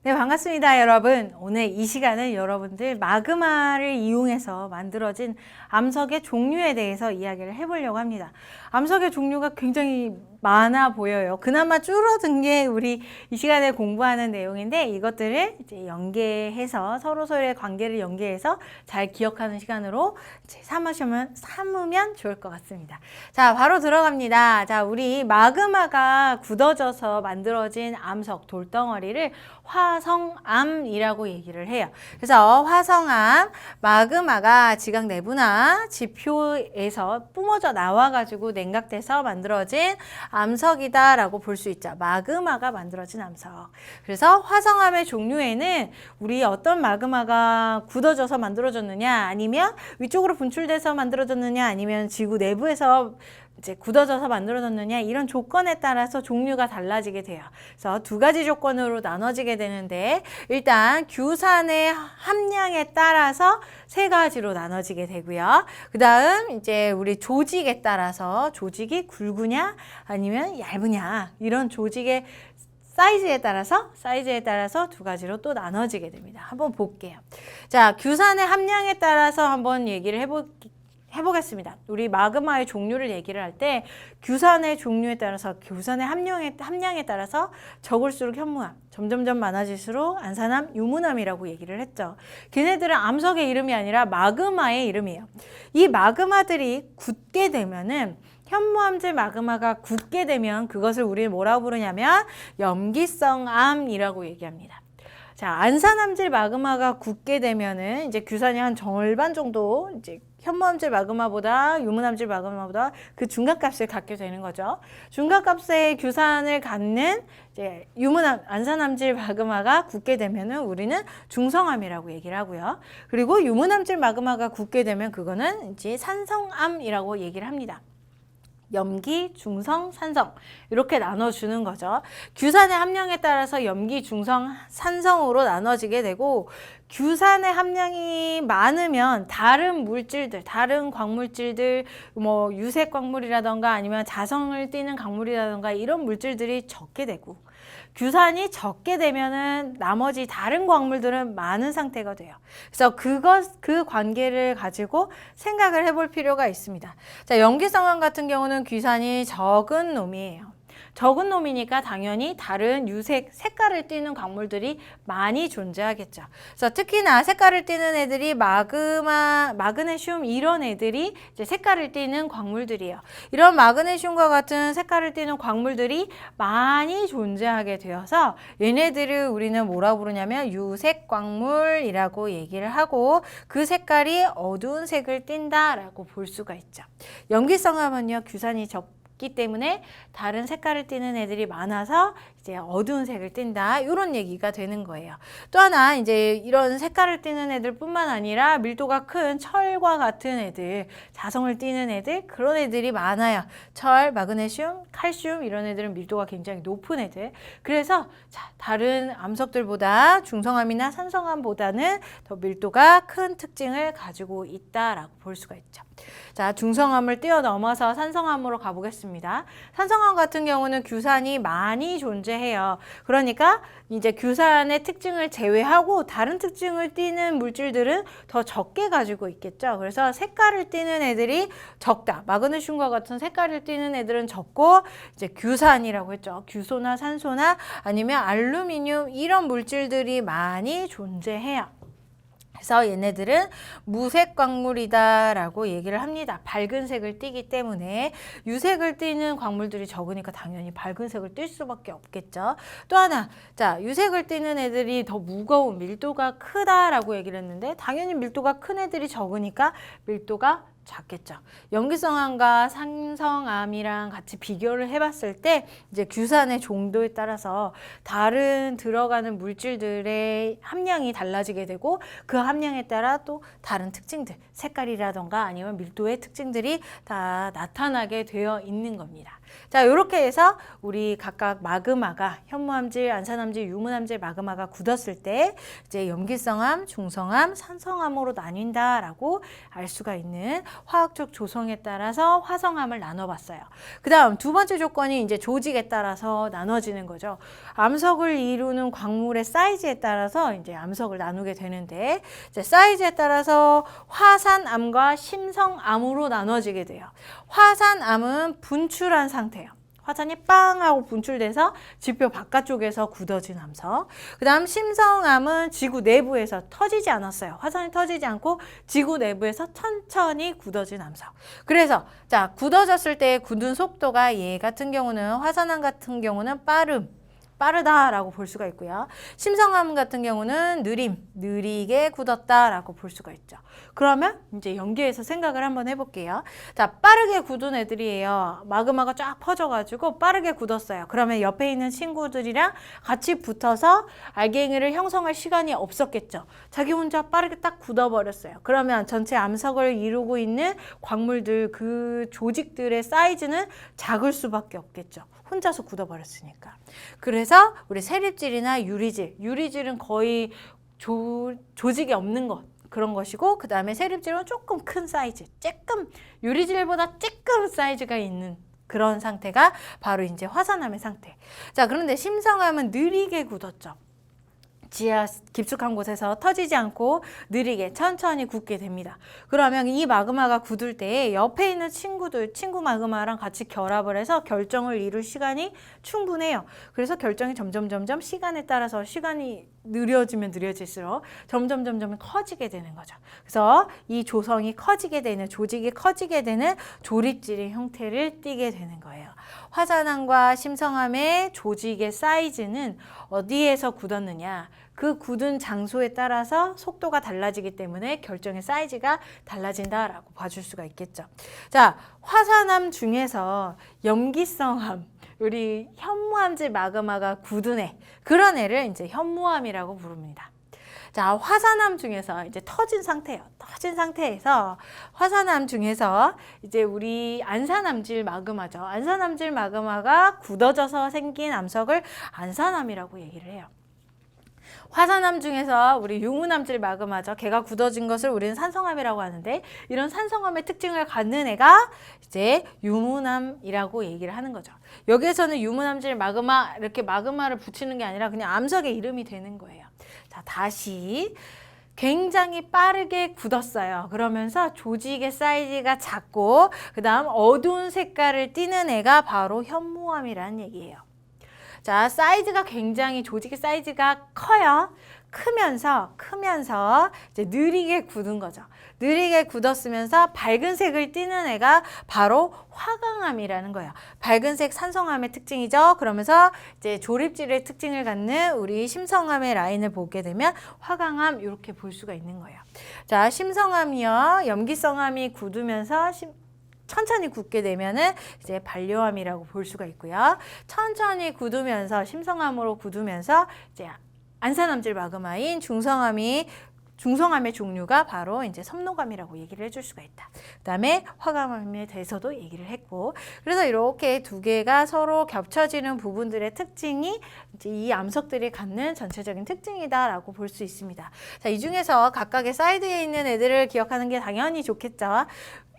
네, 반갑습니다, 여러분. 오늘 이 시간은 여러분들 마그마를 이용해서 만들어진 암석의 종류에 대해서 이야기를 해보려고 합니다. 암석의 종류가 굉장히 많아 보여요. 그나마 줄어든 게 우리 이 시간에 공부하는 내용인데 이것들을 이제 연계해서 서로서로의 관계를 연계해서 잘 기억하는 시간으로 이제 삼으면 좋을 것 같습니다. 자, 바로 들어갑니다. 자, 우리 마그마가 굳어져서 만들어진 암석, 돌덩어리를 화성암이라고 얘기를 해요. 그래서 화성암, 마그마가 지각 내부나 지표에서 뿜어져 나와가지고 냉각돼서 만들어진 암석이다라고 볼 수 있죠. 마그마가 만들어진 암석. 그래서 화성암의 종류에는 우리 어떤 마그마가 굳어져서 만들어졌느냐, 아니면 위쪽으로 분출돼서 만들어졌느냐, 아니면 지구 내부에서 이제 굳어져서 만들어졌느냐, 이런 조건에 따라서 종류가 달라지게 돼요. 그래서 두 가지 조건으로 나눠지게 되는데 일단 규산의 함량에 따라서 세 가지로 나눠지게 되고요. 그 다음 이제 우리 조직에 따라서 조직이 굵으냐 아니면 얇으냐, 이런 조직의 사이즈에 따라서 두 가지로 또 나눠지게 됩니다. 한번 볼게요. 자, 규산의 함량에 따라서 한번 얘기를 해보겠습니다. 우리 마그마의 종류를 얘기를 할 때 규산의 종류에 따라서, 규산의 함량에 따라서 적을수록 현무암, 점점점 많아질수록 안산암, 유문암이라고 얘기를 했죠. 걔네들은 암석의 이름이 아니라 마그마의 이름이에요. 이 마그마들이 굳게 되면은, 현무암질 마그마가 굳게 되면 그것을 우리는 뭐라고 부르냐면 염기성암이라고 얘기합니다. 자, 안산암질 마그마가 굳게 되면은 이제 규산이 한 절반 정도, 이제 현무암질 마그마보다 유문암질 마그마보다 그 중간값을 갖게 되는 거죠. 중간값의 규산을 갖는 이제 안산암질 마그마가 굳게 되면은 우리는 중성암이라고 얘기를 하고요. 그리고 유문암질 마그마가 굳게 되면 그거는 이제 산성암이라고 얘기를 합니다. 염기, 중성, 산성 이렇게 나눠주는 거죠. 규산의 함량에 따라서 염기, 중성, 산성으로 나눠지게 되고, 규산의 함량이 많으면 다른 물질들, 다른 광물질들, 뭐 유색 광물이라던가 아니면 자성을 띠는 광물이라던가 이런 물질들이 적게 되고, 규산이 적게 되면은 나머지 다른 광물들은 많은 상태가 돼요. 그래서 그 관계를 가지고 생각을 해볼 필요가 있습니다. 자, 염기성암 같은 경우는 규산이 적은 놈이에요. 적은 놈이니까 당연히 다른 색깔을 띠는 광물들이 많이 존재하겠죠. 그래서 특히나 색깔을 띠는 애들이 마그네슘 이런 애들이 이제 색깔을 띠는 광물들이에요. 이런 마그네슘과 같은 색깔을 띠는 광물들이 많이 존재하게 되어서 얘네들을 우리는 뭐라고 부르냐면 유색 광물이라고 얘기를 하고, 그 색깔이 어두운 색을 띈다라고 볼 수가 있죠. 염기성암은요, 규산이 적기 때문에 다른 색깔을 띠는 애들이 많아서 이제 어두운 색을 띈다, 이런 얘기가 되는 거예요. 또 하나, 이제 이런 색깔을 띠는 애들 뿐만 아니라 밀도가 큰 철과 같은 애들, 자성을 띠는 애들, 그런 애들이 많아요. 철, 마그네슘, 칼슘 이런 애들은 밀도가 굉장히 높은 애들. 그래서 다른 암석들보다 중성암이나 산성암보다는 더 밀도가 큰 특징을 가지고 있다라고 볼 수가 있죠. 자, 중성암을 뛰어넘어서 산성암으로 가보겠습니다. 산성암 같은 경우는 규산이 많이 존재해요. 그러니까 이제 규산의 특징을 제외하고 다른 특징을 띠는 물질들은 더 적게 가지고 있겠죠. 그래서 색깔을 띠는 애들이 적다. 마그네슘과 같은 색깔을 띠는 애들은 적고, 이제 규산이라고 했죠. 규소나 산소나 아니면 알루미늄 이런 물질들이 많이 존재해요. 그래서 얘네들은 무색 광물이다 라고 얘기를 합니다. 밝은 색을 띠기 때문에. 유색을 띠는 광물들이 적으니까 당연히 밝은 색을 띨 수밖에 없겠죠. 또 하나, 자, 유색을 띠는 애들이 더 무거운, 밀도가 크다라고 얘기를 했는데 당연히 밀도가 큰 애들이 적으니까 밀도가 작겠죠. 염기성암과 산성암이랑 같이 비교를 해봤을 때 이제 규산의 정도에 따라서 다른 들어가는 물질들의 함량이 달라지게 되고, 그 함량에 따라 또 다른 특징들, 색깔이라던가 아니면 밀도의 특징들이 다 나타나게 되어 있는 겁니다. 자, 이렇게 해서 우리 각각 마그마가 현무암질, 안산암질, 유문암질 마그마가 굳었을 때 이제 염기성암, 중성암, 산성암으로 나뉜다라고 알 수가 있는 화학적 조성에 따라서 화성암을 나눠봤어요. 그 다음 두 번째 조건이 이제 조직에 따라서 나눠지는 거죠. 암석을 이루는 광물의 사이즈에 따라서 이제 암석을 나누게 되는데 이제 사이즈에 따라서 화산암과 심성암으로 나눠지게 돼요. 화산암은 분출한 상태예요. 화산이 빵 하고 분출돼서 지표 바깥쪽에서 굳어진 암석. 그 다음 심성암은 지구 내부에서 터지지 않았어요. 화산이 터지지 않고 지구 내부에서 천천히 굳어진 암석. 그래서 자, 굳어졌을 때 굳은 속도가 얘 같은 경우는 화산암 같은 경우는 빠르다라고 볼 수가 있고요. 심성암 같은 경우는 느리게 굳었다라고 볼 수가 있죠. 그러면 이제 연계해서 생각을 한번 해볼게요. 자, 빠르게 굳은 애들이에요. 마그마가 쫙 퍼져가지고 빠르게 굳었어요. 그러면 옆에 있는 친구들이랑 같이 붙어서 알갱이를 형성할 시간이 없었겠죠. 자기 혼자 빠르게 딱 굳어버렸어요. 그러면 전체 암석을 이루고 있는 광물들, 그 조직들의 사이즈는 작을 수밖에 없겠죠. 혼자서 굳어버렸으니까. 그래서 우리 세립질이나 유리질은 거의 조직이 없는 것, 그런 것이고, 그 다음에 세립질은 조금 큰 사이즈, 유리질보다 조금 사이즈가 있는 그런 상태가 바로 이제 화산암의 상태. 자, 그런데 심성암은 느리게 굳었죠. 지하 깊숙한 곳에서 터지지 않고 느리게 천천히 굳게 됩니다. 그러면 이 마그마가 굳을 때 옆에 있는 친구 마그마랑 같이 결합을 해서 결정을 이룰 시간이 충분해요. 그래서 결정이 점점 시간에 따라서 시간이 느려지면 느려질수록 점점 커지게 되는 거죠. 그래서 이 조성이 커지게 되는, 조직이 커지게 되는 조립질의 형태를 띠게 되는 거예요. 화산암과 심성암의 조직의 사이즈는 어디에서 굳었느냐, 그 굳은 장소에 따라서 속도가 달라지기 때문에 결정의 사이즈가 달라진다라고 봐줄 수가 있겠죠. 자, 화산암 중에서 염기성암, 우리 현무암질 마그마가 굳은 애, 그런 애를 이제 현무암이라고 부릅니다. 자, 화산암 중에서 이제 터진 상태예요. 터진 상태에서 화산암 중에서 이제 우리 안산암질 마그마죠. 안산암질 마그마가 굳어져서 생긴 암석을 안산암이라고 얘기를 해요. 화산암 중에서 우리 유문암질 마그마죠. 걔가 굳어진 것을 우리는 산성암이라고 하는데, 이런 산성암의 특징을 갖는 애가 이제 유문암이라고 얘기를 하는 거죠. 여기에서는 유문암질 마그마, 이렇게 마그마를 붙이는 게 아니라 그냥 암석의 이름이 되는 거예요. 자, 다시 굉장히 빠르게 굳었어요. 그러면서 조직의 사이즈가 작고 그 다음 어두운 색깔을 띠는 애가 바로 현무암이라는 얘기예요. 자, 사이즈가 굉장히, 조직의 사이즈가 커요. 크면서 이제 느리게 굳은 거죠. 느리게 굳었으면서 밝은 색을 띠는 애가 바로 화강암이라는 거예요. 밝은색 산성암의 특징이죠. 그러면서 이제 조립질의 특징을 갖는 우리 심성암의 라인을 보게 되면 화강암 이렇게 볼 수가 있는 거예요. 자, 심성암이요, 염기성암이 굳으면서 천천히 굳게 되면은 이제 반려암이라고 볼 수가 있고요. 천천히 굳으면서 심성암으로 굳으면서 이제 안산암질 마그마인 중성암의 종류가 바로 이제 섬노감이라고 얘기를 해줄 수가 있다. 그다음에 화강암에 대해서도 얘기를 했고, 그래서 이렇게 두 개가 서로 겹쳐지는 부분들의 특징이 이제 이 암석들이 갖는 전체적인 특징이다라고 볼 수 있습니다. 자, 이 중에서 각각의 사이드에 있는 애들을 기억하는 게 당연히 좋겠죠.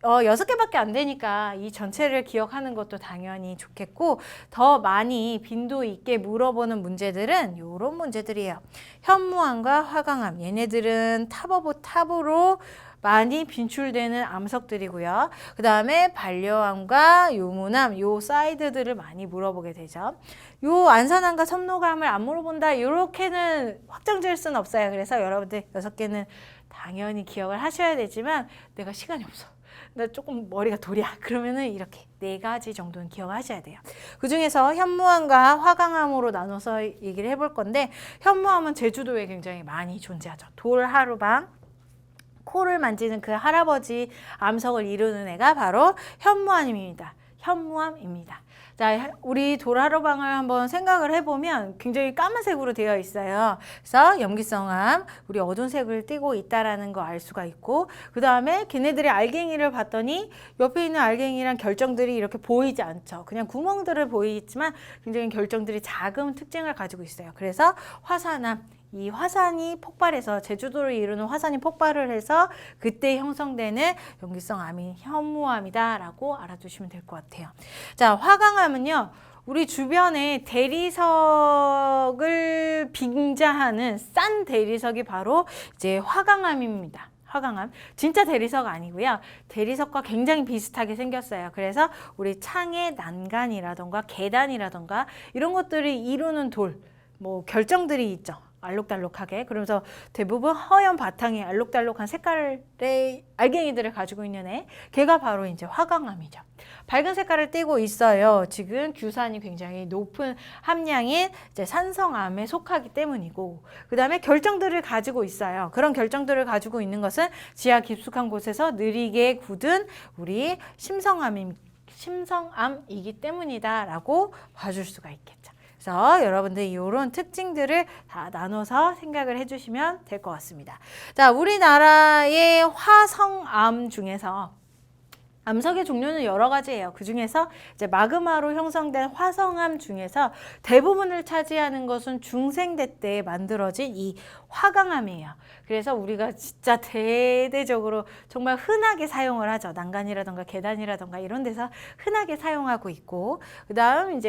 6개밖에 안 되니까 이 전체를 기억하는 것도 당연히 좋겠고, 더 많이 빈도 있게 물어보는 문제들은 이런 문제들이에요. 현무암과 화강암, 얘네들은 탑 오브 탑으로 많이 빈출되는 암석들이고요. 그 다음에 반려암과 유문암, 요 사이드들을 많이 물어보게 되죠. 요 안산암과 섬노감을 안 물어본다, 이렇게는 확정 지을 수는 없어요. 그래서 여러분들 6개는 당연히 기억을 하셔야 되지만 내가 시간이 없어, 나 조금 머리가 도리야, 그러면은 이렇게 4가지 정도는 기억하셔야 돼요. 그 중에서 현무암과 화강암으로 나눠서 얘기를 해볼 건데, 현무암은 제주도에 굉장히 많이 존재하죠. 돌하루방, 코를 만지는 그 할아버지 암석을 이루는 애가 바로 현무암입니다. 현무암입니다. 자, 우리 도라로방을 한번 생각을 해보면 굉장히 까만색으로 되어 있어요. 그래서 염기성암, 우리 어두운 색을 띠고 있다라는 거 알 수가 있고, 그 다음에 걔네들의 알갱이를 봤더니 옆에 있는 알갱이랑 결정들이 이렇게 보이지 않죠. 그냥 구멍들을 보이지만 굉장히 결정들이 작은 특징을 가지고 있어요. 그래서 화산암, 이 화산이 폭발해서 제주도를 이루는 화산이 폭발을 해서 그때 형성되는 염기성 암이 현무암이다라고 알아두시면 될 것 같아요. 자, 화강암은요. 우리 주변에 대리석을 빙자하는 싼 대리석이 바로 이제 화강암입니다. 화강암. 진짜 대리석 아니고요. 대리석과 굉장히 비슷하게 생겼어요. 그래서 우리 창의 난간이라던가 계단이라던가 이런 것들이 이루는 돌, 뭐 결정들이 있죠. 알록달록하게. 그러면서 대부분 허연 바탕에 알록달록한 색깔의 알갱이들을 가지고 있는 애, 걔가 바로 이제 화강암이죠. 밝은 색깔을 띠고 있어요. 지금 규산이 굉장히 높은 함량인 이제 산성암에 속하기 때문이고, 그 다음에 결정들을 가지고 있어요. 그런 결정들을 가지고 있는 것은 지하 깊숙한 곳에서 느리게 굳은 우리 심성암이기 때문이다라고 봐줄 수가 있겠죠. 그래서 여러분들 이런 특징들을 다 나눠서 생각을 해주시면 될 것 같습니다. 자, 우리나라의 화성암 중에서 암석의 종류는 여러 가지예요. 그 중에서 이제 마그마로 형성된 화성암 중에서 대부분을 차지하는 것은 중생대 때 만들어진 이 화강암이에요. 그래서 우리가 진짜 대대적으로 정말 흔하게 사용을 하죠. 난간이라던가 계단이라던가 이런 데서 흔하게 사용하고 있고, 그 다음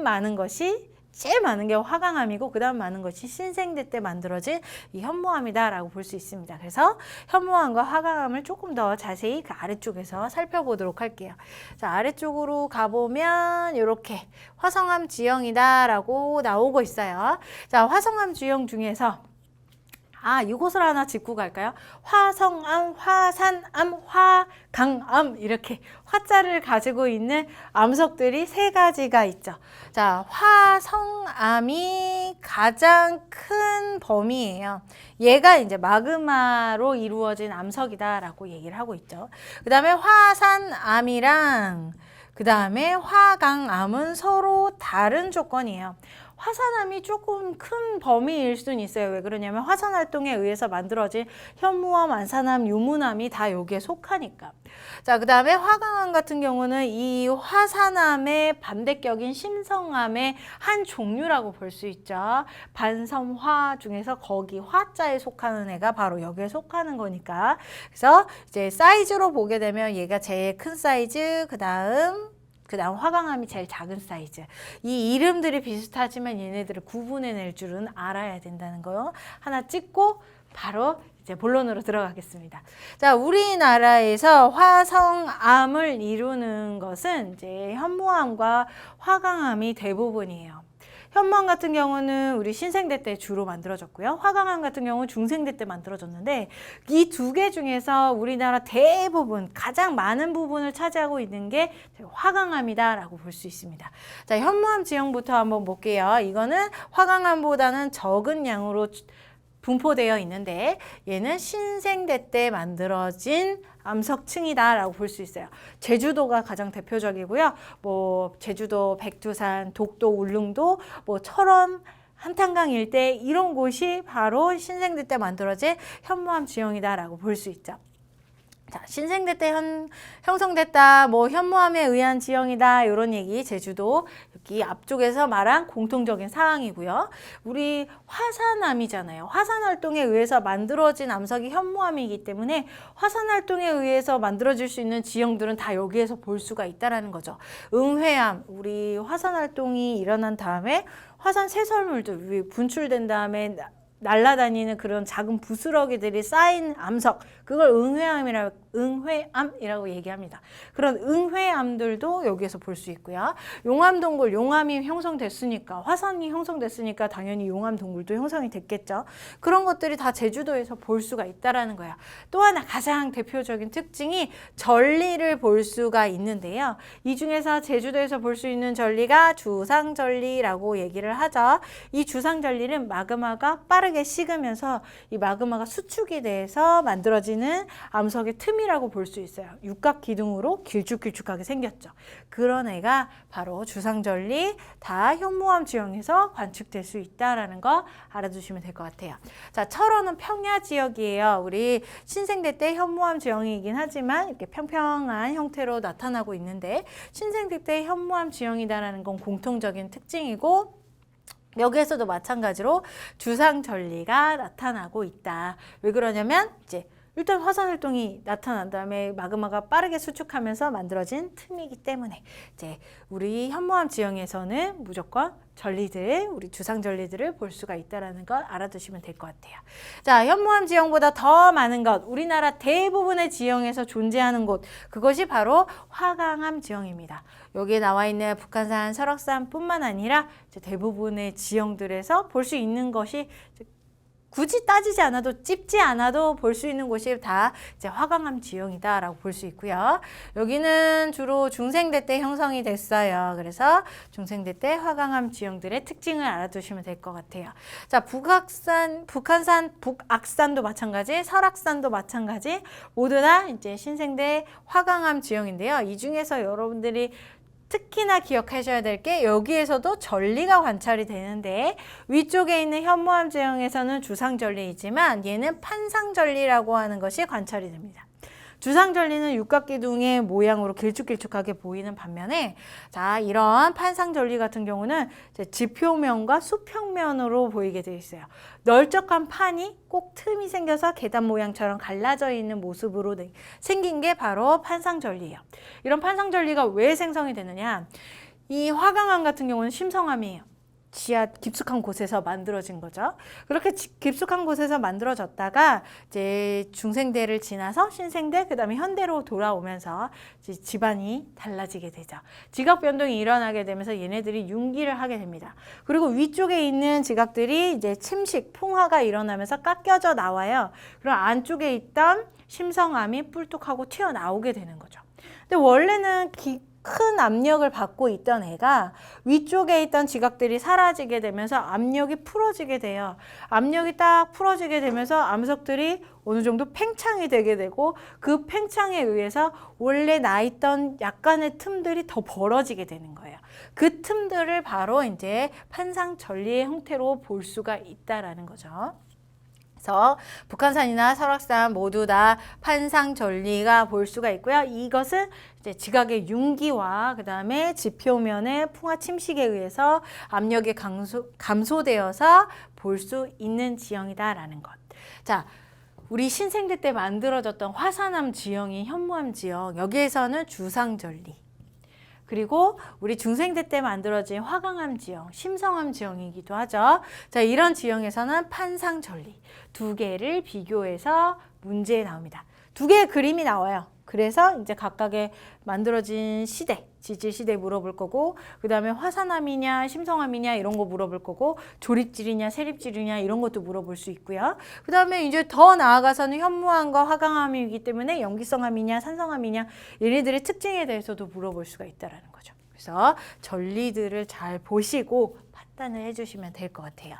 많은 것이 제일 많은 게 화강암이고, 그 다음 많은 것이 신생대 때 만들어진 이 현무암이다라고 볼 수 있습니다. 그래서 현무암과 화강암을 조금 더 자세히 그 아래쪽에서 살펴보도록 할게요. 자, 아래쪽으로 가보면 이렇게 화성암 지형이다라고 나오고 있어요. 자, 화성암 지형 중에서 이곳을 하나 짚고 갈까요? 화성암, 화산암, 화강암, 이렇게 화자를 가지고 있는 암석들이 세 가지가 있죠. 자, 화성암이 가장 큰 범위예요. 얘가 이제 마그마로 이루어진 암석이다라고 얘기를 하고 있죠. 그 다음에 화산암이랑 그 다음에 화강암은 서로 다른 조건이에요. 화산암이 조금 큰 범위일 수는 있어요. 왜 그러냐면 화산활동에 의해서 만들어진 현무암, 안산암, 유문암이 다 여기에 속하니까. 자, 그 다음에 화강암 같은 경우는 이 화산암의 반대격인 심성암의 한 종류라고 볼 수 있죠. 반섬화 중에서 거기 화자에 속하는 애가 바로 여기에 속하는 거니까. 그래서 이제 사이즈로 보게 되면 얘가 제일 큰 사이즈, 그 다음 화강암이 제일 작은 사이즈. 이 이름들이 비슷하지만 얘네들을 구분해낼 줄은 알아야 된다는 거 하나 찍고 바로 이제 본론으로 들어가겠습니다. 자, 우리나라에서 화성암을 이루는 것은 이제 현무암과 화강암이 대부분이에요. 현무암 같은 경우는 우리 신생대 때 주로 만들어졌고요. 화강암 같은 경우는 중생대 때 만들어졌는데, 이 두 개 중에서 우리나라 대부분 가장 많은 부분을 차지하고 있는 게 화강암이다라고 볼 수 있습니다. 자, 현무암 지형부터 한번 볼게요. 이거는 화강암보다는 적은 양으로 분포되어 있는데, 얘는 신생대 때 만들어진 암석층이다라고 볼 수 있어요. 제주도가 가장 대표적이고요. 뭐 제주도, 백두산, 독도, 울릉도, 뭐 철원, 한탄강 일대 이런 곳이 바로 신생대 때 만들어진 현무암 지형이다라고 볼 수 있죠. 자, 신생대 때 형성됐다, 뭐 현무암에 의한 지형이다, 이런 얘기 제주도 여기 앞쪽에서 말한 공통적인 사항이고요. 우리 화산암이잖아요. 화산활동에 의해서 만들어진 암석이 현무암이기 때문에 화산활동에 의해서 만들어질 수 있는 지형들은 다 여기에서 볼 수가 있다는 거죠. 응회암, 우리 화산활동이 일어난 다음에 화산 쇠설물들 분출된 다음에 날아다니는 그런 작은 부스러기들이 쌓인 암석, 그걸 응회암이라고 얘기합니다. 그런 응회암들도 여기에서 볼 수 있고요. 용암동굴, 용암이 형성됐으니까, 화산이 형성됐으니까 당연히 용암동굴도 형성이 됐겠죠. 그런 것들이 다 제주도에서 볼 수가 있다는 거예요. 또 하나 가장 대표적인 특징이 전리를 볼 수가 있는데요. 이 중에서 제주도에서 볼 수 있는 전리가 주상전리라고 얘기를 하죠. 이 주상전리는 마그마가 빠르게 빠르게 식으면서 이 마그마가 수축이 돼서 만들어지는 암석의 틈이라고 볼 수 있어요. 육각 기둥으로 길쭉길쭉하게 생겼죠. 그런 애가 바로 주상절리 다 현무암 지형에서 관측될 수 있다라는 거 알아두시면 될 것 같아요. 자, 철원은 평야 지역이에요. 우리 신생대 때 현무암 지형이긴 하지만 이렇게 평평한 형태로 나타나고 있는데 신생대 때 현무암 지형이다라는 건 공통적인 특징이고 여기에서도 마찬가지로 주상절리가 나타나고 있다. 왜 그러냐면 이제 일단 화산 활동이 나타난 다음에 마그마가 빠르게 수축하면서 만들어진 틈이기 때문에 이제 우리 현무암 지형에서는 무조건 전리들, 우리 주상전리들을 볼 수가 있다는 걸 알아두시면 될 것 같아요. 자, 현무암 지형보다 더 많은 것, 우리나라 대부분의 지형에서 존재하는 곳, 그것이 바로 화강암 지형입니다. 여기에 나와 있는 북한산, 설악산뿐만 아니라 이제 대부분의 지형들에서 볼 수 있는 것이 굳이 따지지 않아도 찝지 않아도 볼 수 있는 곳이 다 이제 화강암 지형이다라고 볼 수 있고요. 여기는 주로 중생대 때 형성이 됐어요. 그래서 중생대 때 화강암 지형들의 특징을 알아두시면 될 것 같아요. 자, 북한산, 북악산도 마찬가지, 설악산도 마찬가지, 모두 다 이제 신생대 화강암 지형인데요. 이 중에서 여러분들이 특히나 기억하셔야 될 게 여기에서도 전리가 관찰이 되는데 위쪽에 있는 현무암 지형에서는 주상전리이지만 얘는 판상전리라고 하는 것이 관찰이 됩니다. 주상전리는 육각기둥의 모양으로 길쭉길쭉하게 보이는 반면에 자, 이런 판상전리 같은 경우는 이제 지표면과 수평면으로 보이게 되어 있어요. 넓적한 판이 꼭 틈이 생겨서 계단 모양처럼 갈라져 있는 모습으로 생긴 게 바로 판상전리예요. 이런 판상전리가 왜 생성이 되느냐? 이 화강암 같은 경우는 심성암이에요. 지하 깊숙한 곳에서 만들어진 거죠. 그렇게 깊숙한 곳에서 만들어졌다가 이제 중생대를 지나서 신생대, 그다음에 현대로 돌아오면서 이제 지반이 달라지게 되죠. 지각 변동이 일어나게 되면서 얘네들이 융기를 하게 됩니다. 그리고 위쪽에 있는 지각들이 이제 침식, 풍화가 일어나면서 깎여져 나와요. 그럼 안쪽에 있던 심성암이 뿔뚝하고 튀어나오게 되는 거죠. 근데 원래는 큰 압력을 받고 있던 애가 위쪽에 있던 지각들이 사라지게 되면서 압력이 풀어지게 돼요. 압력이 딱 풀어지게 되면서 암석들이 어느 정도 팽창이 되게 되고 그 팽창에 의해서 원래 나 있던 약간의 틈들이 더 벌어지게 되는 거예요. 그 틈들을 바로 이제 판상전리의 형태로 볼 수가 있다라는 거죠. 그래서 북한산이나 설악산 모두 다 판상전리가 볼 수가 있고요. 이것은 이제 지각의 융기와 그 다음에 지표면의 풍화 침식에 의해서 압력이 감소되어서 볼 수 있는 지형이다라는 것. 자, 우리 신생대 때 만들어졌던 화산암 지형이 현무암 지형, 여기에서는 주상전리. 그리고 우리 중생대 때 만들어진 화강암 지형, 심성암 지형이기도 하죠. 자, 이런 지형에서는 판상전리 두 개를 비교해서 문제에 나옵니다. 두 개의 그림이 나와요. 그래서 이제 각각의 만들어진 시대, 지질 시대 물어볼 거고, 그 다음에 화산암이냐, 심성암이냐 이런 거 물어볼 거고, 조립질이냐, 세립질이냐 이런 것도 물어볼 수 있고요. 그 다음에 이제 더 나아가서는 현무암과 화강암이기 때문에 염기성암이냐, 산성암이냐 얘네들의 특징에 대해서도 물어볼 수가 있다라는 거죠. 그래서 전리들을 잘 보시고 판단을 해주시면 될 것 같아요.